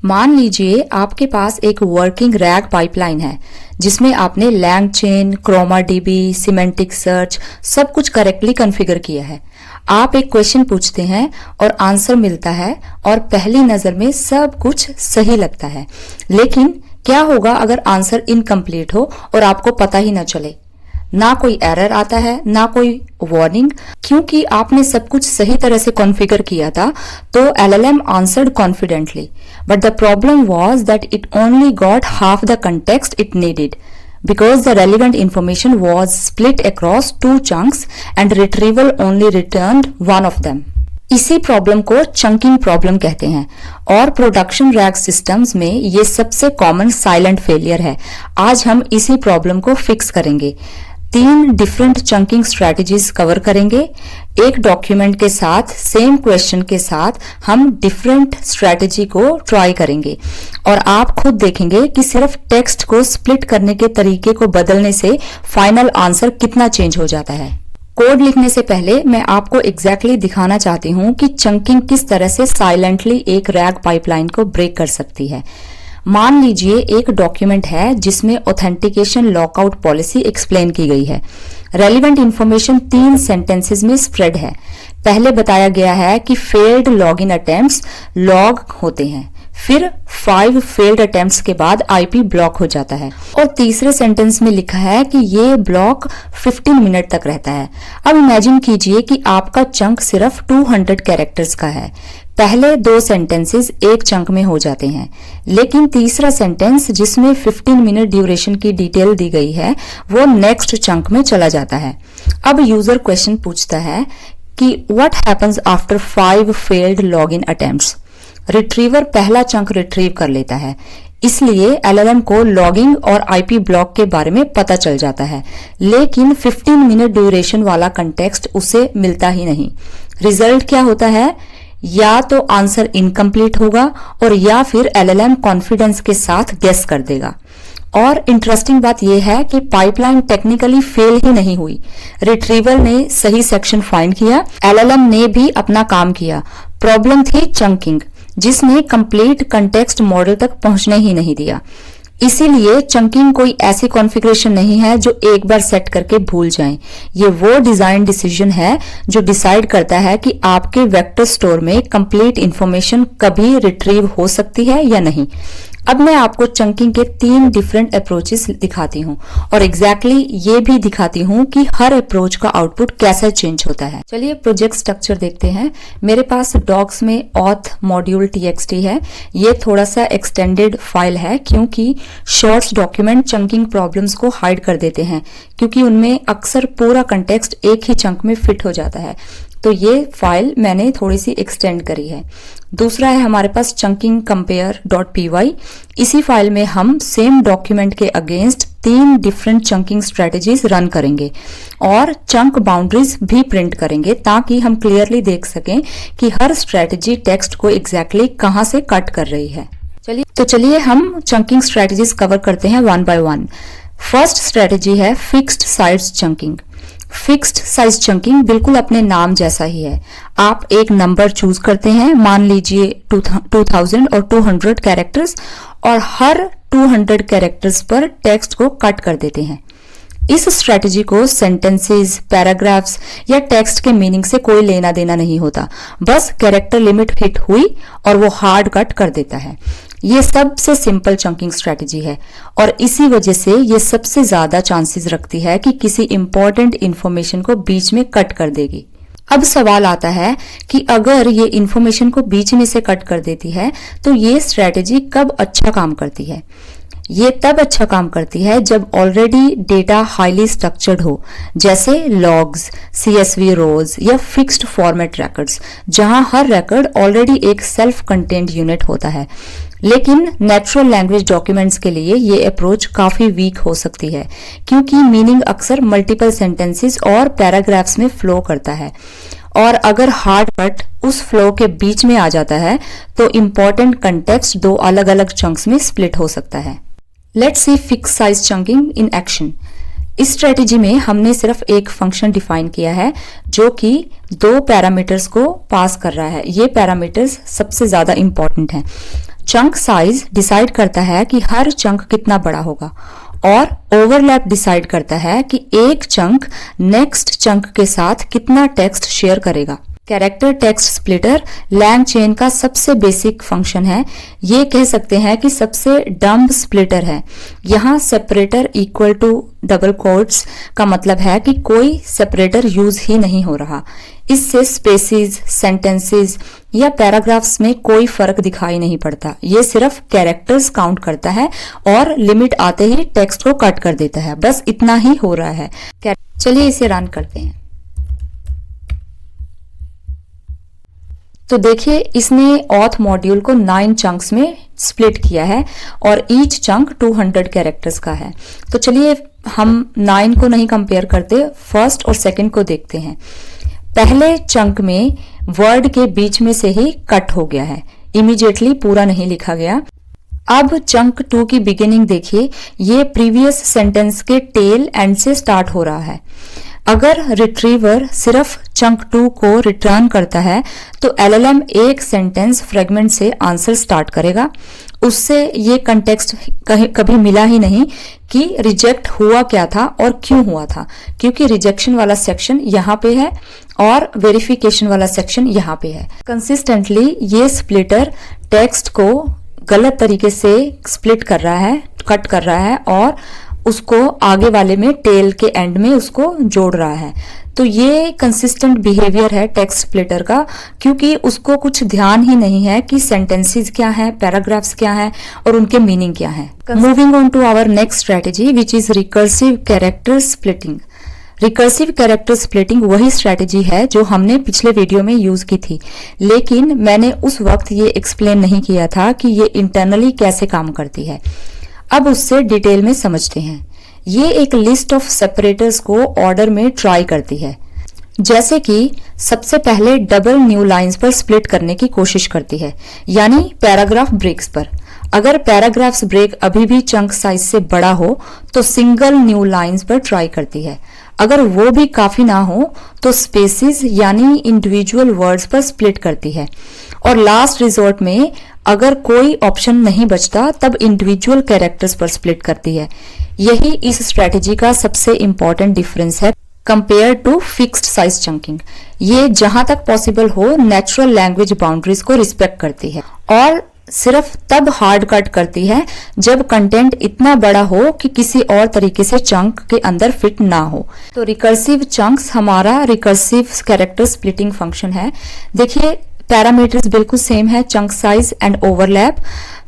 मान लीजिए आपके पास एक वर्किंग रैग पाइपलाइन है जिसमें आपने LangChain, ChromaDB, सिमेंटिक सर्च सब कुछ करेक्टली कॉन्फ़िगर किया है। आप एक क्वेश्चन पूछते हैं और आंसर मिलता है और पहली नजर में सब कुछ सही लगता है, लेकिन क्या होगा अगर आंसर इनकम्प्लीट हो और आपको पता ही न चले? ना कोई एरर आता है, ना कोई वार्निंग, क्योंकि आपने सब कुछ सही तरह से कॉन्फ़िगर किया था। तो LLM answered confidently, but the problem was that it only got half the context it needed because the relevant information was split across two chunks and retrieval only returned one of them. इसी problem को chunking problem कहते हैं और production rag systems में ये सबसे common silent failure है। आज हम इसी प्रॉब्लम को फिक्स करेंगे। 3 डिफरेंट चंकिंग स्ट्रेटजीज कवर करेंगे। एक डॉक्यूमेंट के साथ सेम क्वेश्चन के साथ हम डिफरेंट स्ट्रेटजी को ट्राई करेंगे और आप खुद देखेंगे कि सिर्फ टेक्स्ट को स्प्लिट करने के तरीके को बदलने से फाइनल आंसर कितना चेंज हो जाता है। कोड लिखने से पहले मैं आपको एग्जैक्टली दिखाना चाहती हूँ कि चंकिंग किस तरह से साइलेंटली एक रैग पाइपलाइन को ब्रेक कर सकती है। मान लीजिए एक डॉक्यूमेंट है जिसमें ऑथेंटिकेशन लॉकआउट पॉलिसी एक्सप्लेन की गई है। रेलिवेंट इंफॉर्मेशन 3 सेंटेंसेस में स्प्रेड है। पहले बताया गया है कि फेल्ड लॉगिन अटेम्प्ट्स लॉग होते हैं, फिर 5 फेल्ड अटेम्प्ट्स के बाद आईपी ब्लॉक हो जाता है और तीसरे सेंटेंस में लिखा है कि ये ब्लॉक 15 मिनट तक रहता है। अब इमेजिन कीजिए कि आपका चंक सिर्फ 200 कैरेक्टर्स का है। पहले 2 सेंटेंसेस एक चंक में हो जाते हैं, लेकिन तीसरा सेंटेंस जिसमें 15 मिनट ड्यूरेशन की डिटेल दी गई है वो नेक्स्ट चंक में चला जाता है। अब यूजर क्वेश्चन पूछता है कि what happens after 5 failed login attempts. Retriever पहला चंक रिट्रीव कर लेता है, इसलिए LLM को लॉगिंग और आईपी ब्लॉक के बारे में पता चल जाता है, लेकिन 15 मिनट ड्यूरेशन वाला कंटेक्स्ट उसे मिलता ही नहीं। रिजल्ट क्या होता है? या तो आंसर इनकम्प्लीट होगा और या फिर LLM कॉन्फिडेंस के साथ गेस कर देगा। और इंटरेस्टिंग बात यह है कि पाइपलाइन टेक्निकली फेल ही नहीं हुई। रिट्रीवर ने सही सेक्शन फाइंड किया, LLM ने भी अपना काम किया। प्रॉब्लम थी चंकिंग, जिसने कंप्लीट कंटेक्स्ट मॉडल तक पहुंचने ही नहीं दिया। इसीलिए चंकिंग कोई ऐसी कॉन्फ़िगरेशन नहीं है जो एक बार सेट करके भूल जाएं। ये वो डिजाइन डिसीजन है जो डिसाइड करता है कि आपके वेक्टर स्टोर में कंप्लीट इंफॉर्मेशन कभी रिट्रीव हो सकती है या नहीं। अब मैं आपको चंकिंग के 3 डिफरेंट अप्रोचेस दिखाती हूँ और एग्जैक्टली ये भी दिखाती हूँ कि हर अप्रोच का आउटपुट कैसे चेंज होता है। चलिए प्रोजेक्ट स्ट्रक्चर देखते हैं। मेरे पास डॉक्स में auth मॉड्यूल txt है। ये थोड़ा सा एक्सटेंडेड फाइल है क्योंकि शॉर्ट्स डॉक्यूमेंट चंकिंग प्रॉब्लम्स को हाइड कर देते हैं, क्योंकि उनमें अक्सर पूरा कंटेक्स्ट एक ही चंक में फिट हो जाता है। तो ये फाइल मैंने थोड़ी सी एक्सटेंड करी है। दूसरा है हमारे पास चंकिंग compare.py। इसी फाइल में हम सेम डॉक्यूमेंट के against 3 different chunking strategies run करेंगे और चंक बाउंड्रीज भी प्रिंट करेंगे ताकि हम क्लियरली देख सकें कि हर स्ट्रेटजी टेक्स्ट को एग्जैक्टली कहां से कट कर रही है। चलिए हम चंकिंग स्ट्रेटजीज कवर करते हैं 1 by 1। फर्स्ट स्ट्रेटजी है fixed size chunking. Fixed size chunking बिल्कुल अपने नाम जैसा ही है। आप एक नंबर चूज करते हैं, मान लीजिए 2000 और 200 कैरेक्टर्स, और हर 200 कैरेक्टर्स पर टेक्स्ट को कट कर देते हैं। इस स्ट्रेटजी को सेंटेंसेस, पैराग्राफ्स या टेक्स्ट के मीनिंग से कोई लेना देना नहीं होता, बस कैरेक्टर लिमिट हिट हुई और वो हार्ड कट कर देता है। ये सबसे सिंपल चंकिंग स्ट्रेटजी है और इसी वजह से ये सबसे ज्यादा चांसेस रखती है कि किसी इंपॉर्टेंट इंफॉर्मेशन को बीच में कट कर देगी। अब सवाल आता है कि अगर ये इंफॉर्मेशन को बीच में से कट कर देती है तो ये स्ट्रेटजी कब अच्छा काम करती है? ये तब अच्छा काम करती है जब ऑलरेडी डेटा हाईली स्ट्रक्चर्ड हो, जैसे लॉग्स, CSV रोज या फिक्स्ड फॉर्मेट रिकॉर्ड्स, जहां हर रिकॉर्ड ऑलरेडी एक सेल्फ कंटेंट यूनिट होता है। लेकिन नेचुरल लैंग्वेज डॉक्यूमेंट्स के लिए ये अप्रोच काफी वीक हो सकती है, क्योंकि मीनिंग अक्सर मल्टीपल सेंटेंसेस और पैराग्राफ्स में फ्लो करता है, और अगर हार्ड कट उस फ्लो के बीच में आ जाता है तो इंपॉर्टेंट कंटेक्स्ट 2 अलग अलग चंक्स में स्प्लिट हो सकता है। Let's see fix size chunking in action. इस स्ट्रेटेजी में हमने सिर्फ एक फंक्शन डिफाइन किया है जो कि 2 पैरामीटर्स को पास कर रहा है। ये पैरामीटर्स सबसे ज्यादा इंपॉर्टेंट हैं। चंक साइज डिसाइड करता है कि हर चंक कितना बड़ा होगा और ओवरलैप डिसाइड करता है कि एक चंक नेक्स्ट चंक के साथ कितना टेक्स्ट शेयर करेगा। Character text splitter LangChain का सबसे बेसिक फंक्शन है। ये कह सकते हैं कि सबसे डम्ब स्प्लिटर है। यहाँ separator equal to double quotes का मतलब है कि कोई सेपरेटर यूज ही नहीं हो रहा। इससे स्पेसेस, सेंटेंसेस या पैराग्राफ्स में कोई फर्क दिखाई नहीं पड़ता। ये सिर्फ कैरेक्टर्स काउंट करता है और लिमिट आते ही टेक्स्ट को कट कर देता है। बस इतना ही हो रहा है। चलिए इसे रन करते हैं। तो देखिए इसने ऑथ मॉड्यूल को 9 चंक्स में स्प्लिट किया है और ईच चंक 200 कैरेक्टर्स का है। तो चलिए हम 9 को नहीं कंपेयर करते, फर्स्ट और सेकंड को देखते हैं। पहले चंक में वर्ड के बीच में से ही कट हो गया है, इमीडिएटली पूरा नहीं लिखा गया। अब चंक 2 की बिगिनिंग देखिए, ये प्रीवियस सेंटेंस के टेल एंड से स्टार्ट हो रहा है। अगर रिट्रीवर सिर्फ चंक 2 को रिटर्न करता है तो एलएलएम एक सेंटेंस फ्रेगमेंट से आंसर स्टार्ट करेगा। उससे ये कंटेक्स्ट कभी मिला ही नहीं कि रिजेक्ट हुआ क्या था और क्यों हुआ था, क्योंकि रिजेक्शन वाला सेक्शन यहाँ पे है और वेरिफिकेशन वाला सेक्शन यहाँ पे है। कंसिस्टेंटली ये स्प्लिटर टेक्स्ट को गलत तरीके से स्प्लिट कर रहा है, कट कर रहा है और उसको आगे वाले में टेल के एंड में उसको जोड़ रहा है। तो ये कंसिस्टेंट बिहेवियर है टेक्स्ट स्प्लिटर का, क्योंकि उसको कुछ ध्यान ही नहीं है कि सेंटेंसेस क्या है, पैराग्राफ्स क्या है और उनके मीनिंग क्या है। Moving on to our next strategy which is recursive character splitting. Recursive character splitting वही स्ट्रेटेजी है जो हमने पिछले वीडियो में यूज की थी, लेकिन मैंने उस वक्त ये एक्सप्लेन नहीं किया था कि ये इंटरनली कैसे काम करती है। अब उससे डिटेल में समझते हैं। ये एक लिस्ट ऑफ सेपरेटर्स को ऑर्डर में ट्राई करती है। जैसे कि सबसे पहले डबल न्यू लाइंस पर स्प्लिट करने की कोशिश करती है, यानी पैराग्राफ ब्रेक्स पर। अगर पैराग्राफ्स ब्रेक अभी भी चंक साइज से बड़ा हो तो सिंगल न्यू लाइंस पर ट्राई करती है। अगर वो भी काफी ना हो तो स्पेसेस यानी इंडिविजुअल वर्ड्स पर स्प्लिट करती है। और लास्ट रिजॉर्ट में अगर कोई ऑप्शन नहीं बचता तब इंडिविजुअल कैरेक्टर्स पर स्प्लिट करती है। यही इस स्ट्रेटेजी का सबसे इंपॉर्टेंट डिफरेंस है compare to fixed size chunking. ये जहां तक पॉसिबल हो नेचुरल लैंग्वेज बाउंड्रीज को रिस्पेक्ट करती है और सिर्फ तब हार्ड कट करती है जब कंटेंट इतना बड़ा हो कि किसी और तरीके से चंक के अंदर फिट ना हो। तो रिकर्सिव चंक्स हमारा रिकर्सिव कैरेक्टर स्प्लिटिंग फंक्शन है। देखिए पैरामीटर्स बिल्कुल सेम है, चंक साइज एंड ओवरलैप।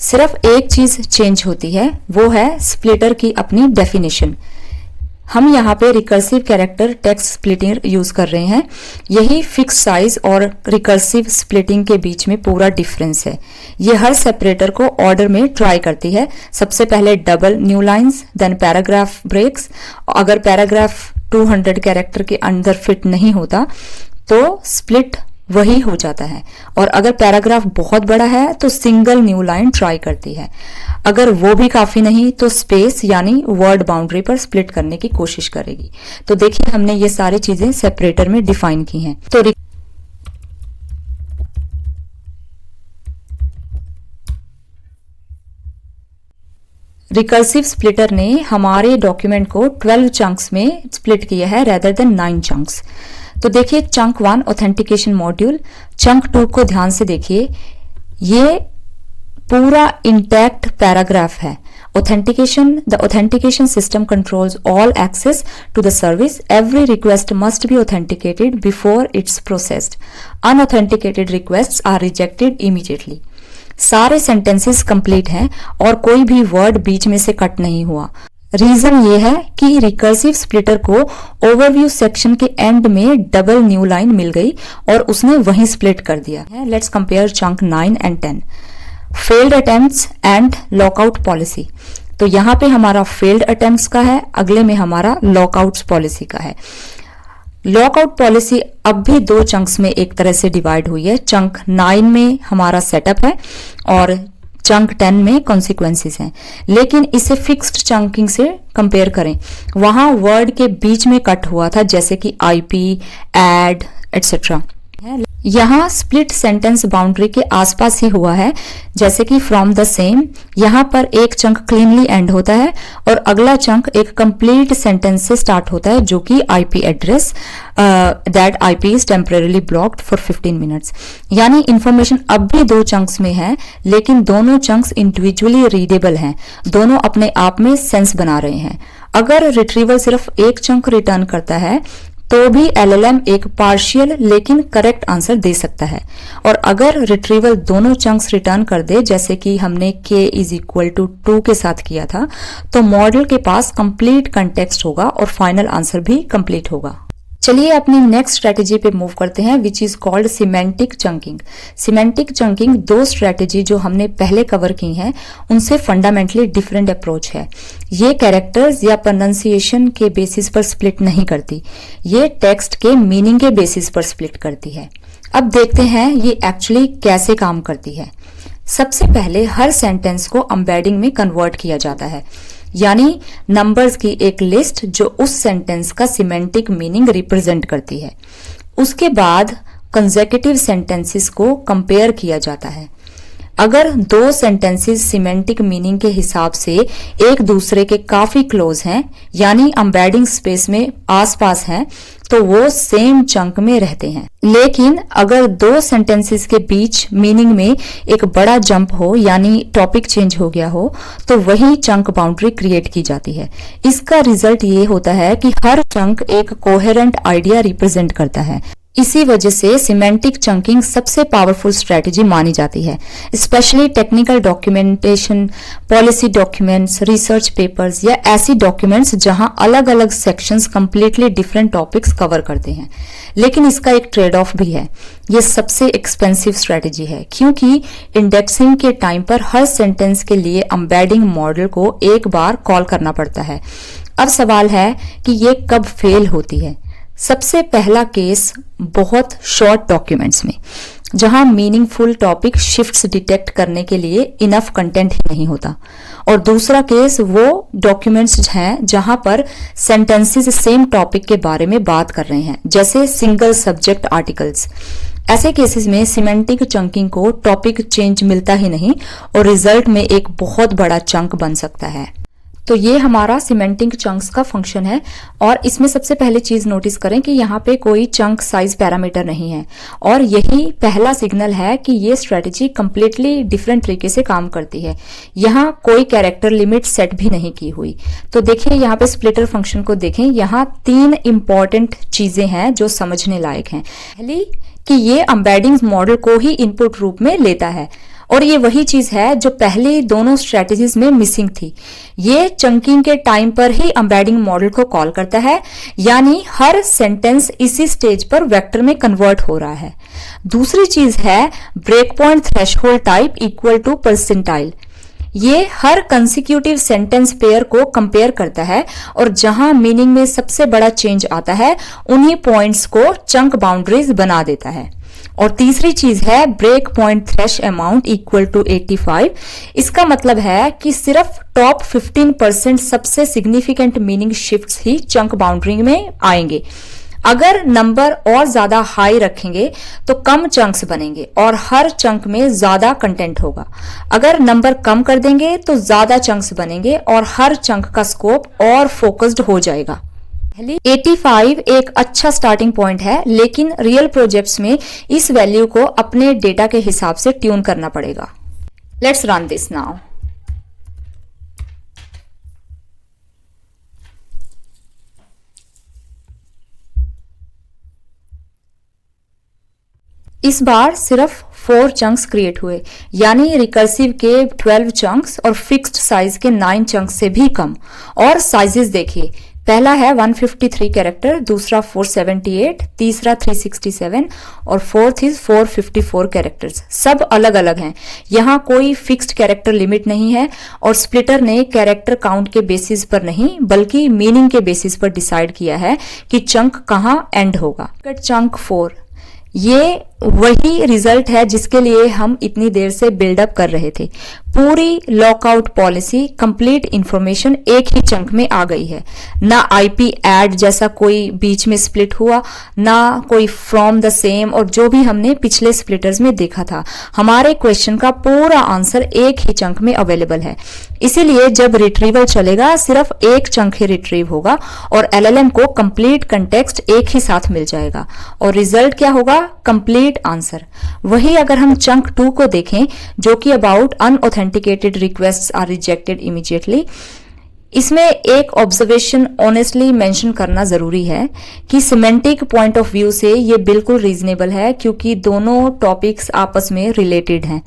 सिर्फ एक चीज चेंज होती है, वो है स्प्लिटर की अपनी डेफिनेशन। हम यहाँ पे recursive character text splitting use कर रहे हैं। यही फिक्स साइज और रिकर्सिव स्प्लिटिंग के बीच में पूरा डिफरेंस है। ये हर सेपरेटर को ऑर्डर में ट्राई करती है। सबसे पहले double new lines, then paragraph breaks. अगर पैराग्राफ 200 कैरेक्टर के अंदर फिट नहीं होता तो स्प्लिट वही हो जाता है, और अगर पैराग्राफ बहुत बड़ा है तो सिंगल न्यू लाइन ट्राई करती है। अगर वो भी काफी नहीं तो स्पेस यानी वर्ड बाउंड्री पर स्प्लिट करने की कोशिश करेगी। तो देखिए हमने ये सारी चीजें सेपरेटर में डिफाइन की हैं। तो रिकर्सिव स्प्लिटर ने हमारे डॉक्यूमेंट को 12 चंक्स में स्प्लिट किया है रेदर देन 9 चंक्स। तो देखिए चंक 1 ऑथेंटिकेशन मॉड्यूल, चंक 2 को ध्यान से देखिए। ये पूरा इंटैक्ट पैराग्राफ है। Authentication, the authentication system controls all access to the service. Every request must be authenticated before it's processed. Unauthenticated requests are rejected immediately. सारे सेंटेंसेस कंप्लीट हैं और कोई भी वर्ड बीच में से कट नहीं हुआ। रीजन ये है कि रिकर्सिव स्प्लिटर को ओवरव्यू सेक्शन के एंड में डबल न्यू लाइन मिल गई और उसने वहीं स्प्लिट कर दिया है। Let's compare chunk 9 and 10। Failed attempts and lockout policy. तो यहाँ पे हमारा फेल्ड अटेम्प्ट्स का है, अगले में हमारा लॉकआउट्स पॉलिसी का है। लॉकआउट पॉलिसी अब भी 2 चंक्स में एक तरह से डिवाइड हुई है। चंक 9 में हमारा सेटअप है और चंक 10 में कॉन्सिक्वेंसेस हैं। लेकिन इसे फिक्स्ड चंकिंग से कंपेयर करें, वहां वर्ड के बीच में कट हुआ था, जैसे कि आईपी, एड एटसेट्रा। यहाँ स्प्लिट सेंटेंस बाउंड्री के आसपास ही हुआ है, जैसे कि फ्रॉम द सेम। यहाँ पर एक चंक क्लीनली एंड होता है और अगला चंक एक कंप्लीट सेंटेंस से स्टार्ट होता है, जो कि IP address that IP is temporarily blocked for 15 minutes. यानी इंफॉर्मेशन अब भी दो चंक्स में है, लेकिन दोनों चंक्स इंडिविजुअली रीडेबल हैं, दोनों अपने आप में सेंस बना रहे हैं। अगर रिट्रीवल सिर्फ एक चंक रिटर्न करता है तो भी एलएलएम एक पार्शियल लेकिन करेक्ट आंसर दे सकता है। और अगर रिट्रीवल दोनों चंक्स रिटर्न कर दे, जैसे कि हमने k इज इक्वल टू 2 के साथ किया था, तो मॉडल के पास कंप्लीट कंटेक्स्ट होगा और फाइनल आंसर भी कंप्लीट होगा। चलिए अपनी नेक्स्ट स्ट्रेटेजी पे मूव करते हैं, which is called semantic chunking. Semantic chunking दो स्ट्रेटेजी जो हमने पहले कवर की हैं उनसे फंडामेंटली डिफरेंट अप्रोच है। ये कैरेक्टर्स या प्रोनाउंसिएशन के बेसिस पर स्प्लिट नहीं करती, ये टेक्स्ट के मीनिंग के बेसिस पर स्प्लिट करती है। अब देखते हैं ये एक्चुअली कैसे काम करती है। सबसे पहले हर सेंटेंस को एम्बेडिंग में कन्वर्ट किया जाता है, यानी नंबर्स की एक लिस्ट जो उस सेंटेंस का सिमेंटिक मीनिंग रिप्रेजेंट करती है। उसके बाद कंसेक्यूटिव सेंटेंसेस को कंपेयर किया जाता है। अगर दो सेंटेंसेस सिमेंटिक मीनिंग के हिसाब से एक दूसरे के काफी क्लोज हैं, यानी एम्बेडिंग स्पेस में आसपास हैं, तो वो सेम चंक में रहते हैं। लेकिन अगर दो सेंटेंसेस के बीच मीनिंग में एक बड़ा जंप हो, यानी टॉपिक चेंज हो गया हो, तो वही चंक बाउंड्री क्रिएट की जाती है। इसका रिजल्ट ये होता है कि हर चंक एक कोहेरेंट आइडिया रिप्रेजेंट करता है। इसी वजह से सिमेंटिक चंकिंग सबसे पावरफुल स्ट्रेटेजी मानी जाती है, specially technical documentation, policy documents, research papers या ऐसी डॉक्यूमेंट्स जहां अलग अलग sections completely different topics cover करते हैं। लेकिन इसका एक ट्रेड ऑफ भी है, ये सबसे एक्सपेंसिव स्ट्रेटेजी है, क्योंकि इंडेक्सिंग के टाइम पर हर सेंटेंस के लिए एम्बेडिंग मॉडल को एक बार कॉल करना पड़ता है। अब सवाल है कि ये कब फेल होती है। सबसे पहला केस बहुत शॉर्ट डॉक्यूमेंट्स में, जहां मीनिंगफुल टॉपिक शिफ्ट्स डिटेक्ट करने के लिए इनफ कंटेंट ही नहीं होता। और दूसरा केस वो डॉक्यूमेंट्स हैं जहां पर सेंटेंसेस सेम टॉपिक के बारे में बात कर रहे हैं, जैसे सिंगल सब्जेक्ट आर्टिकल्स। ऐसे केसेस में सिमेंटिक चंकिंग को टॉपिक चेंज मिलता ही नहीं और रिजल्ट में एक बहुत बड़ा चंक बन सकता है। तो ये हमारा सिमेंटिक चंक्स का फंक्शन है। और इसमें सबसे पहले चीज नोटिस करें कि यहाँ पे कोई चंक साइज पैरामीटर नहीं है, और यही पहला सिग्नल है कि ये स्ट्रेटेजी कंप्लीटली डिफरेंट तरीके से काम करती है। यहाँ कोई कैरेक्टर लिमिट सेट भी नहीं की हुई। तो देखिए यहाँ पे स्प्लिटर फंक्शन को देखें, यहाँ 3 इंपॉर्टेंट चीजें हैं जो समझने लायक हैं। पहली कि ये एम्बेडिंग मॉडल को ही इनपुट रूप में लेता है, और ये वही चीज है जो पहले दोनों स्ट्रेटेजीज में मिसिंग थी। ये चंकिंग के टाइम पर ही एम्बेडिंग मॉडल को कॉल करता है, यानी हर सेंटेंस इसी स्टेज पर वेक्टर में कन्वर्ट हो रहा है। दूसरी चीज है break point threshold type equal to percentile. ये हर कंसेक्यूटिव सेंटेंस पेयर को कंपेयर करता है, और जहां मीनिंग में सबसे बड़ा चेंज आता है उन्हीं पॉइंट्स को चंक बाउंड्रीज बना देता है। और तीसरी चीज है break point thresh amount equal to 85। इसका मतलब है कि सिर्फ टॉप 15% सबसे सिग्निफिकेंट मीनिंग शिफ्ट्स ही चंक बाउंड्री में आएंगे। अगर नंबर और ज्यादा हाई रखेंगे तो कम चंक्स बनेंगे और हर चंक में ज्यादा कंटेंट होगा। अगर नंबर कम कर देंगे तो ज्यादा चंक्स बनेंगे और हर चंक का स्कोप और फोकस्ड हो जाएगा। 85 एक अच्छा स्टार्टिंग पॉइंट है, लेकिन रियल प्रोजेक्ट्स में इस वैल्यू को अपने डेटा के हिसाब से ट्यून करना पड़ेगा। Let's run this now. इस बार सिर्फ 4 चंक्स क्रिएट हुए, यानी रिकर्सिव के 12 चंक्स और फिक्स्ड साइज के 9 चंक्स से भी कम। और साइजेस देखिए, पहला है 153 कैरेक्टर, दूसरा 478, तीसरा 367 और फोर्थ इज 454 कैरेक्टर्स। सब अलग अलग हैं, यहाँ कोई फिक्स्ड कैरेक्टर लिमिट नहीं है, और स्प्लिटर ने कैरेक्टर काउंट के बेसिस पर नहीं बल्कि मीनिंग के बेसिस पर डिसाइड किया है कि चंक कहाँ एंड होगा। चंक 4 ये वही रिजल्ट है जिसके लिए हम इतनी देर से बिल्डअप कर रहे थे। पूरी लॉकआउट पॉलिसी, कंप्लीट इंफॉर्मेशन एक ही चंक में आ गई है। ना आईपी एड जैसा कोई बीच में स्प्लिट हुआ, ना कोई फ्रॉम द सेम, और जो भी हमने पिछले स्प्लिटर्स में देखा था। हमारे क्वेश्चन का पूरा आंसर एक ही चंक में अवेलेबल है। इसीलिए जब रिट्रीवल चलेगा सिर्फ एक चंक ही रिट्रीव होगा और एलएलएम को कंप्लीट कंटेक्स्ट एक ही साथ मिल जाएगा और रिजल्ट क्या होगा? Complete answer. वही अगर हम चंक 2 को देखें जो कि about unauthenticated requests are rejected immediately, इसमें एक ऑब्जर्वेशन ऑनेस्टली मेंशन करना जरूरी है कि सिमेंटिक पॉइंट ऑफ व्यू से ये बिल्कुल रीजनेबल है क्योंकि दोनों टॉपिक्स आपस में रिलेटेड हैं,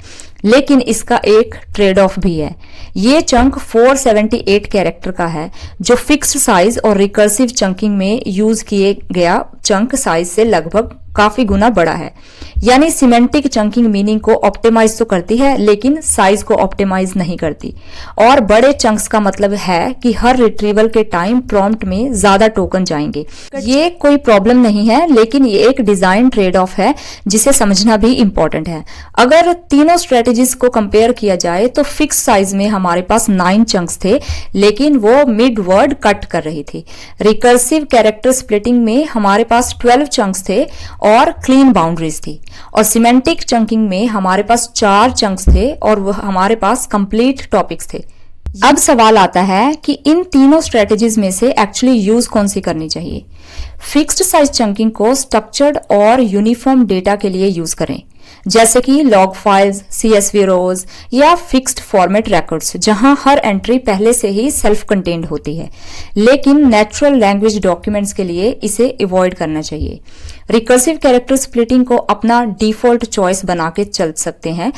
लेकिन इसका एक ट्रेड ऑफ भी है। ये चंक 478 कैरेक्टर का है जो फिक्स्ड साइज और रिकर्सिव चंकिंग में यूज किए गया चंक साइज से लगभग काफी गुना बड़ा है। यानी सिमेंटिक चंकिंग मीनिंग को ऑप्टिमाइज तो करती है लेकिन साइज को ऑप्टिमाइज नहीं करती। और बड़े चंक्स का मतलब है कि हर रिट्रीवल के टाइम प्रॉम्प्ट में ज्यादा टोकन जाएंगे। ये कोई प्रॉब्लम नहीं है, लेकिन ये एक डिजाइन ट्रेड ऑफ है जिसे समझना भी इंपॉर्टेंट है। अगर तीनों स्ट्रेटेजीज को कंपेयर किया जाए तो फिक्स साइज में हमारे पास 9 चंक्स थे, लेकिन वो मिड वर्ड कट कर रही थी। रिकर्सिव कैरेक्टर स्प्लिटिंग में हमारे पास 12 चंक्स थे और क्लीन बाउंड्रीज थी, और सिमेंटिक चंकिंग में हमारे पास 4 चंक्स थे और वो हमारे पास कंप्लीट टॉपिक्स थे। अब सवाल आता है कि इन तीनों स्ट्रेटेजीज में से एक्चुअली यूज कौन सी करनी चाहिए। फिक्स्ड साइज चंकिंग को स्ट्रक्चर्ड और यूनिफॉर्म डेटा के लिए यूज करें, जैसे कि लॉग फाइल्स, CSV रोज या फिक्स्ड फॉर्मेट रिकॉर्ड्स, जहां हर एंट्री पहले से ही सेल्फ कंटेन्ड होती है। लेकिन नेचुरल लैंग्वेज डॉक्यूमेंट्स के लिए इसे अवॉइड करना चाहिए। रिकर्सिव कैरेक्टर स्प्लिटिंग को अपना डिफॉल्ट चॉइस बना के चल सकते हैं,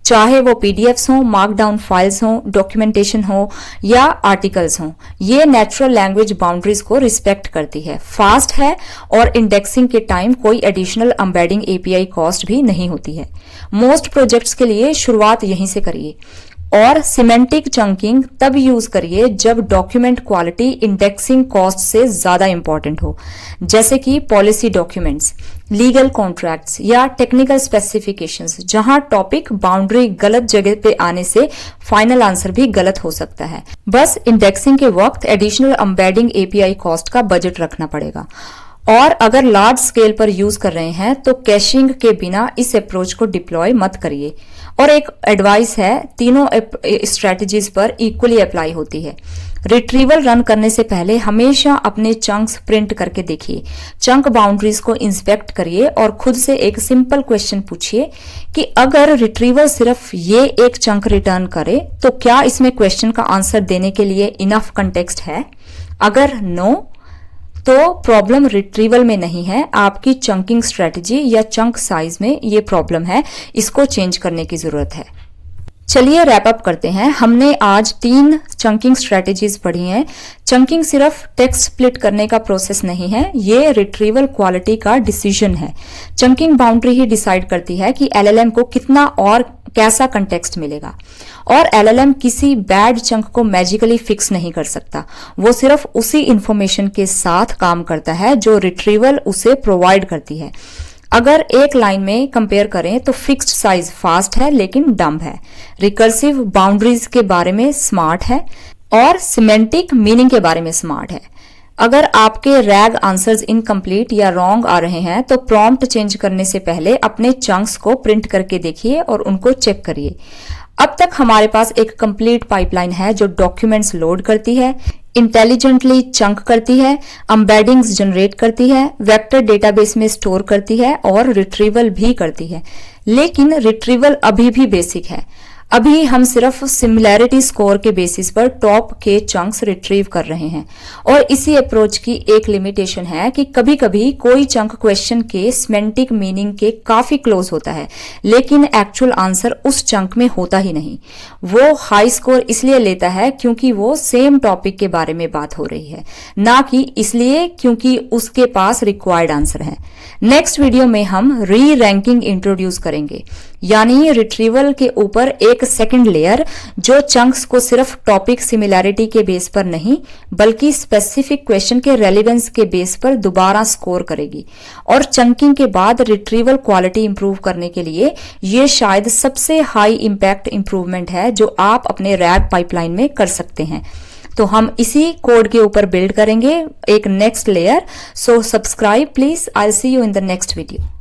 चाहे वो PDFs हो, मार्कडाउन फाइल्स हो, डॉक्यूमेंटेशन हो या आर्टिकल्स हो। ये नेचुरल लैंग्वेज बाउंड्रीज को रिस्पेक्ट करती है, फास्ट है और इंडेक्सिंग के टाइम कोई एडिशनल एम्बेडिंग API कॉस्ट भी नहीं होती है। मोस्ट प्रोजेक्ट्स के लिए शुरुआत यहीं से करिए और सिमेंटिक चंकिंग तब यूज करिए जब डॉक्यूमेंट क्वालिटी इंडेक्सिंग कॉस्ट से ज्यादा इंपॉर्टेंट हो, जैसे कि पॉलिसी डॉक्यूमेंट्स, लीगल कॉन्ट्रैक्ट्स या टेक्निकल स्पेसिफिकेशंस, जहां टॉपिक बाउंड्री गलत जगह पे आने से फाइनल आंसर भी गलत हो सकता है। बस इंडेक्सिंग के वक्त एडिशनल एम्बेडिंग API कॉस्ट का बजट रखना पड़ेगा। और अगर लार्ज स्केल पर यूज कर रहे हैं तो कैशिंग के बिना इस अप्रोच को डिप्लॉय मत करिए। और एक एडवाइस है, तीनों स्ट्रेटजीज पर इक्वली अप्लाई होती है। रिट्रीवल रन करने से पहले हमेशा अपने चंक्स प्रिंट करके देखिए, चंक बाउंड्रीज को इंस्पेक्ट करिए और खुद से एक सिंपल क्वेश्चन पूछिए कि अगर रिट्रीवल सिर्फ ये एक चंक रिटर्न करे तो क्या इसमें क्वेश्चन का आंसर देने के लिए इनफ कंटेक्स्ट है। अगर नो, तो प्रॉब्लम रिट्रीवल में नहीं है, आपकी चंकिंग स्ट्रेटजी या चंक साइज में ये प्रॉब्लम है, इसको चेंज करने की जरूरत है। चलिए रैप अप करते हैं। हमने आज 3 चंकिंग स्ट्रेटेजीज पढ़ी हैं। चंकिंग सिर्फ टेक्स्ट स्प्लिट करने का प्रोसेस नहीं है, ये रिट्रीवल क्वालिटी का डिसीजन है। चंकिंग बाउंड्री ही डिसाइड करती है कि LLM को कितना और कैसा कंटेक्स्ट मिलेगा, और LLM किसी बैड चंक को मैजिकली फिक्स नहीं कर सकता। वो सिर्फ उसी इंफॉर्मेशन के साथ काम करता है जो रिट्रीवल उसे प्रोवाइड करती है। अगर एक लाइन में कंपेयर करें तो फिक्स्ड साइज फास्ट है लेकिन डम्ब है, रिकर्सिव बाउंड्रीज के बारे में स्मार्ट है और सिमेंटिक मीनिंग के बारे में स्मार्ट है। अगर आपके रैग आंसर्स इनकम्प्लीट या रॉन्ग आ रहे हैं तो प्रॉम्प्ट चेंज करने से पहले अपने चंक्स को प्रिंट करके देखिए और उनको चेक करिए। अब तक हमारे पास एक कंप्लीट पाइपलाइन है जो डॉक्यूमेंट्स लोड करती है, इंटेलिजेंटली चंक करती है, एम्बेडिंग्स जनरेट करती है, वेक्टर डेटाबेस में स्टोर करती है और रिट्रीवल भी करती है। लेकिन रिट्रीवल अभी भी बेसिक है। अभी हम सिर्फ सिमिलैरिटी स्कोर के बेसिस पर टॉप के चंक्स रिट्रीव कर रहे हैं, और इसी अप्रोच की एक लिमिटेशन है कि कभी कभी कोई चंक क्वेश्चन के सिमेंटिक मीनिंग के काफी क्लोज होता है लेकिन एक्चुअल आंसर उस चंक में होता ही नहीं। वो हाई स्कोर इसलिए लेता है क्योंकि वो सेम टॉपिक के बारे में बात हो रही है, ना कि इसलिए क्योंकि उसके पास रिक्वायर्ड आंसर है। नेक्स्ट वीडियो में हम री रैंकिंग इंट्रोड्यूस करेंगे, यानी रिट्रीवल के ऊपर एक सेकंड लेयर जो चंक्स को सिर्फ टॉपिक सिमिलैरिटी के बेस पर नहीं बल्कि स्पेसिफिक क्वेश्चन के रेलेवेंस के बेस पर दोबारा स्कोर करेगी। और चंकिंग के बाद रिट्रीवल क्वालिटी इंप्रूव करने के लिए ये शायद सबसे हाई इम्पैक्ट इंप्रूवमेंट है जो आप अपने रैग पाइपलाइन में कर सकते हैं। तो हम इसी कोड के ऊपर बिल्ड करेंगे एक next layer. So subscribe please. I will see you in the next video.